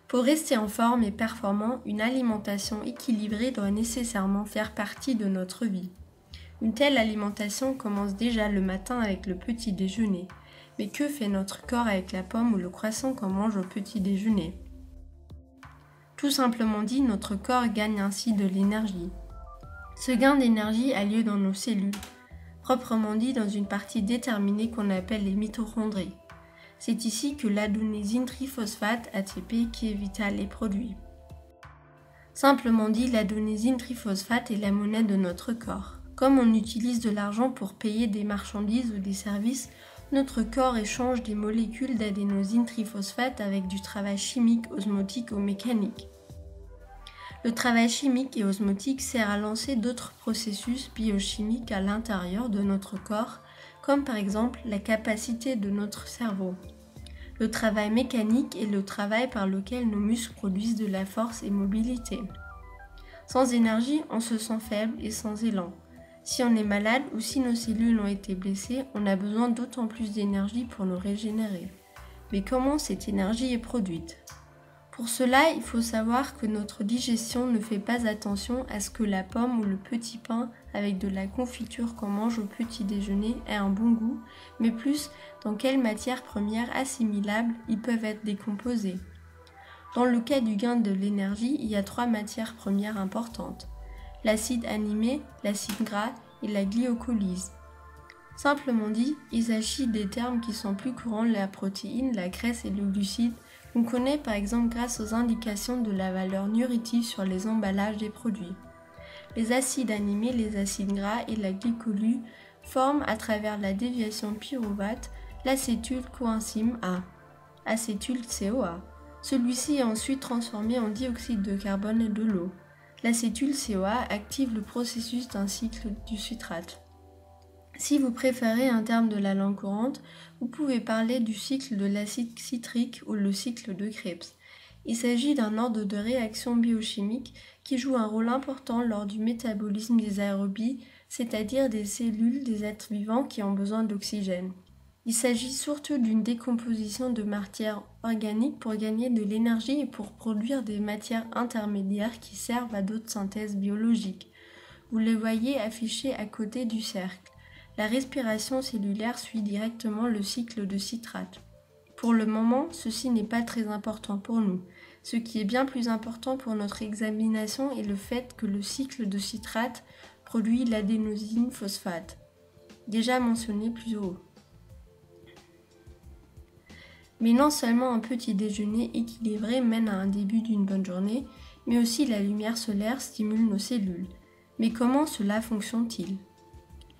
Pour rester en forme et performant, une alimentation équilibrée doit nécessairement faire partie de notre vie. Une telle alimentation commence déjà le matin avec le petit déjeuner. Mais que fait notre corps avec la pomme ou le croissant qu'on mange au petit déjeuner? Tout simplement dit, notre corps gagne ainsi de l'énergie. Ce gain d'énergie a lieu dans nos cellules, proprement dit dans une partie déterminée qu'on appelle les mitochondries. C'est ici que l'adénosine triphosphate ATP qui est vital est produit. Simplement dit, l'adénosine triphosphate est la monnaie de notre corps. Comme on utilise de l'argent pour payer des marchandises ou des services, notre corps échange des molécules d'adénosine triphosphate avec du travail chimique, osmotique ou mécanique. Le travail chimique et osmotique sert à lancer d'autres processus biochimiques à l'intérieur de notre corps, comme par exemple la capacité de notre cerveau. Le travail mécanique est le travail par lequel nos muscles produisent de la force et mobilité. Sans énergie, on se sent faible et sans élan. Si on est malade ou si nos cellules ont été blessées, on a besoin d'autant plus d'énergie pour nous régénérer. Mais comment cette énergie est produite? Pour cela, il faut savoir que notre digestion ne fait pas attention à ce que la pomme ou le petit pain avec de la confiture qu'on mange au petit déjeuner ait un bon goût, mais plus dans quelles matières premières assimilables ils peuvent être décomposés. Dans le cas du gain de l'énergie, il y a 3 matières premières importantes: l'acide aminé, l'acide gras et la glycolyse. Simplement dit, il s'agit des termes qui sont plus courants: la protéine, la graisse et le glucide. On connaît par exemple grâce aux indications de la valeur nutritive sur les emballages des produits. Les acides aminés, les acides gras et la glycolyse forment à travers la déviation pyruvate l'acétylcoenzyme A, acétyl-CoA. Celui-ci est ensuite transformé en dioxyde de carbone et de l'eau. L'acétyl-CoA active le processus d'un cycle du citrate. Si vous préférez un terme de la langue courante, vous pouvez parler du cycle de l'acide citrique ou le cycle de Krebs. Il s'agit d'un ordre de réaction biochimique qui joue un rôle important lors du métabolisme des aérobies, c'est-à-dire des cellules des êtres vivants qui ont besoin d'oxygène. Il s'agit surtout d'une décomposition de matières organiques pour gagner de l'énergie et pour produire des matières intermédiaires qui servent à d'autres synthèses biologiques. Vous les voyez affichées à côté du cercle. La respiration cellulaire suit directement le cycle de citrate. Pour le moment, ceci n'est pas très important pour nous. Ce qui est bien plus important pour notre examination est le fait que le cycle de citrate produit l'adénosine phosphate, déjà mentionné plus haut. Mais non seulement un petit déjeuner équilibré mène à un début d'une bonne journée, mais aussi la lumière solaire stimule nos cellules. Mais comment cela fonctionne-t-il ?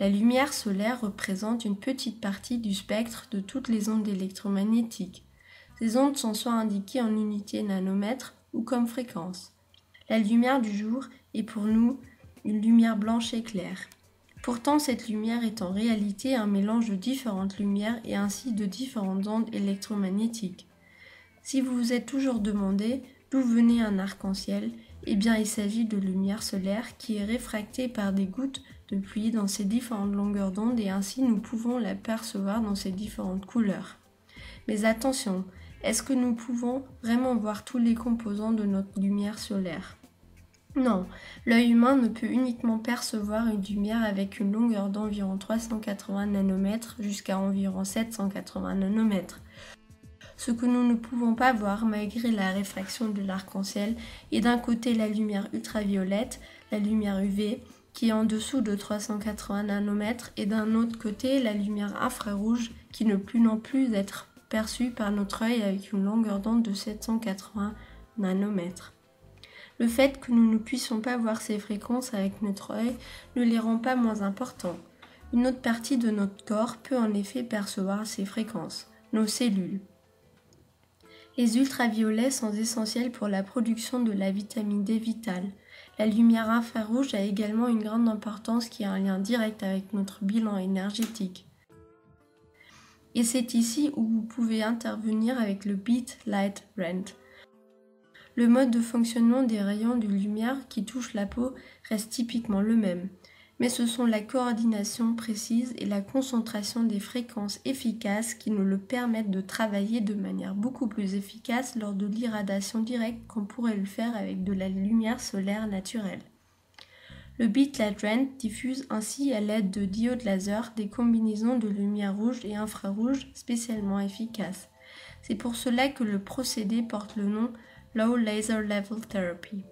La lumière solaire représente une petite partie du spectre de toutes les ondes électromagnétiques. Ces ondes sont soit indiquées en unités nanomètres ou comme fréquence. La lumière du jour est pour nous une lumière blanche et claire. Pourtant, cette lumière est en réalité un mélange de différentes lumières et ainsi de différentes ondes électromagnétiques. Si vous vous êtes toujours demandé d'où venait un arc-en-ciel, eh bien il s'agit de lumière solaire qui est réfractée par des gouttes de pluie dans ces différentes longueurs d'onde et ainsi nous pouvons la percevoir dans ces différentes couleurs. Mais attention, est-ce que nous pouvons vraiment voir tous les composants de notre lumière solaire ? Non, l'œil humain ne peut uniquement percevoir une lumière avec une longueur d'environ 380 nanomètres jusqu'à environ 780 nanomètres. Ce que nous ne pouvons pas voir malgré la réfraction de l'arc-en-ciel est d'un côté la lumière ultraviolette, la lumière UV, qui est en dessous de 380 nanomètres, et d'un autre côté la lumière infrarouge qui ne peut non plus être perçue par notre œil avec une longueur d'onde de 780 nanomètres. Le fait que nous ne puissions pas voir ces fréquences avec notre œil ne les rend pas moins importants. Une autre partie de notre corps peut en effet percevoir ces fréquences, nos cellules. Les ultraviolets sont essentiels pour la production de la vitamine D vitale. La lumière infrarouge a également une grande importance qui a un lien direct avec notre bilan énergétique. Et c'est ici où vous pouvez intervenir avec le Beat Light Rent. Le mode de fonctionnement des rayons de lumière qui touchent la peau reste typiquement le même. Mais ce sont la coordination précise et la concentration des fréquences efficaces qui nous le permettent de travailler de manière beaucoup plus efficace lors de l'irradiation directe qu'on pourrait le faire avec de la lumière solaire naturelle. Le Beat Light Rand diffuse ainsi à l'aide de diodes laser des combinaisons de lumière rouge et infrarouge spécialement efficaces. C'est pour cela que le procédé porte le nom Low Laser Level Therapy.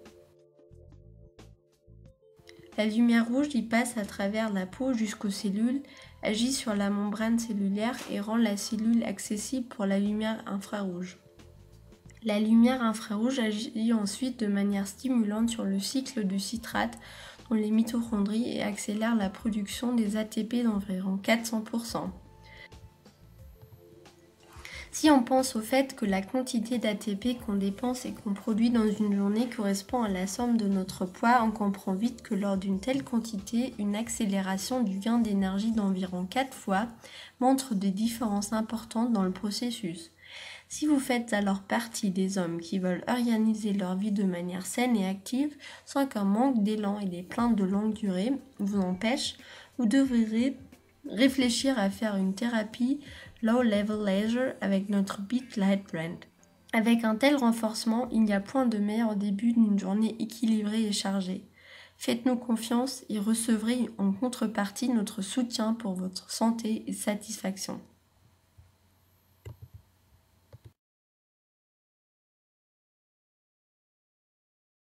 La lumière rouge y passe à travers la peau jusqu'aux cellules, agit sur la membrane cellulaire et rend la cellule accessible pour la lumière infrarouge. La lumière infrarouge agit ensuite de manière stimulante sur le cycle du citrate dans les mitochondries et accélère la production des ATP d'environ 400%. Si on pense au fait que la quantité d'ATP qu'on dépense et qu'on produit dans une journée correspond à la somme de notre poids, on comprend vite que lors d'une telle quantité, une accélération du gain d'énergie d'environ 4 fois montre des différences importantes dans le processus. Si vous faites alors partie des hommes qui veulent organiser leur vie de manière saine et active, sans qu'un manque d'élan et des plaintes de longue durée vous empêchent, vous devrez réfléchir à faire une thérapie Low Level Laser avec notre Beat Light Rand. Avec un tel renforcement, il n'y a point de meilleur début d'une journée équilibrée et chargée. Faites-nous confiance et recevrez en contrepartie notre soutien pour votre santé et satisfaction.